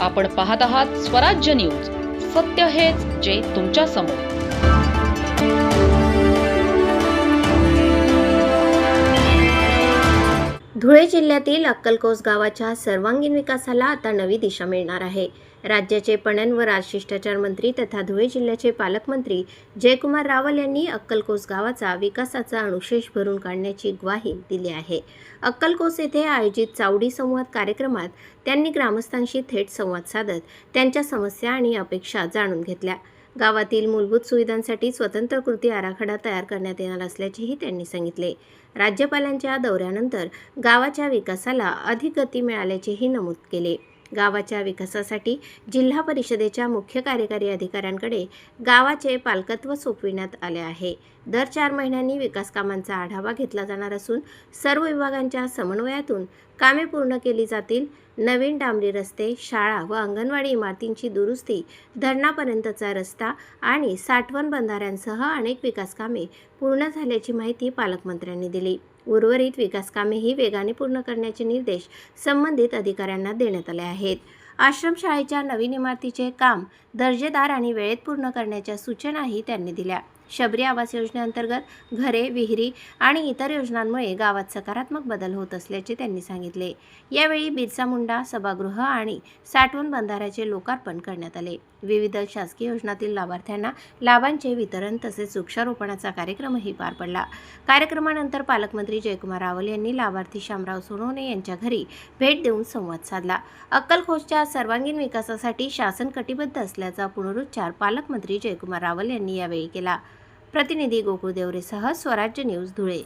आपण पाहत आहात स्वराज्य न्यूज. सत्य हेच जे तुमच्या समोर. धुळे जिल्ह्यातील अक्कलकोस गावाच्या सर्वांगीण विकासाला आता नवी दिशा मिळणार आहे. राज्याचे पणन व राजशिष्टाचार मंत्री तथा धुळे जिल्ह्याचे पालकमंत्री जयकुमार रावल यांनी अक्कलकोस गावाचा विकासाचा अनुशेष भरून काढण्याची ग्वाही दिली आहे. अक्कलकोस येथे आयोजित चावडी संवाद कार्यक्रमात त्यांनी ग्रामस्थांशी थेट संवाद साधत त्यांच्या समस्या आणि अपेक्षा जाणून घेतल्या. गावातील मूलभूत सुविधांसाठी स्वतंत्र कृती आराखडा तयार करण्यात येणार असल्याचेही त्यांनी सांगितले. राज्यपालांच्या दौऱ्यानंतर गावाच्या विकासाला अधिक गती मिळाल्याचेही नमूद केले. गावाच्या विकासासाठी जिल्हा परिषदेच्या मुख्य कार्यकारी अधिकाऱ्यांकडे गावाचे पालकत्व सोपविण्यात आले आहे. दर 4 महिन्यांनी विकास कामांचा आढावा घेतला जाणार असून सर्व विभागांच्या समन्वयातून कामे पूर्ण केली जातील. नवीन डांबरी रस्ते, शाळा व अंगणवाडी इमारतींची दुरुस्ती, धरणापर्यंतचा रस्ता आणि साठवण बंधाऱ्यांसह अनेक विकास कामे पूर्ण झाल्याची माहिती पालकमंत्र्यांनी दिली. उर्वरित विकास कामेही वेगाने पूर्ण करण्याचे निर्देश संबंधित अधिकाऱ्यांना देण्यात आले आहेत. आश्रमशाळेच्या नवीन इमारतीचे काम दर्जेदार आणि वेळेत पूर्ण करण्याच्या सूचनाही त्यांनी दिल्या. शबरी आवास योजनेअंतर्गत घरे, विहिरी आणि इतर योजनांमुळे गावात सकारात्मक बदल होत असल्याचे त्यांनी सांगितले. यावेळी बिरसा मुंडा सभागृह आणि साठवण बंधाऱ्याचे लोकार्पण करण्यात आले. विविध शासकीय योजनांतील लाभार्थ्यांना लाभांचे वितरण तसेच वृक्षारोपणाचा कार्यक्रमही पार पडला. कार्यक्रमानंतर पालकमंत्री जयकुमार रावल यांनी लाभार्थी शामराव सोनवणे यांच्या घरी भेट देऊन संवाद साधला. अक्कलकोसच्या सर्वांगीण विकासासाठी शासन कटिबद्ध असल्याचा पुनरुच्चार पालकमंत्री जयकुमार रावल यांनी यावेळी केला. प्रतिनिधी गोकुळ देवरेसह स्वराज्य न्यूज धुळे.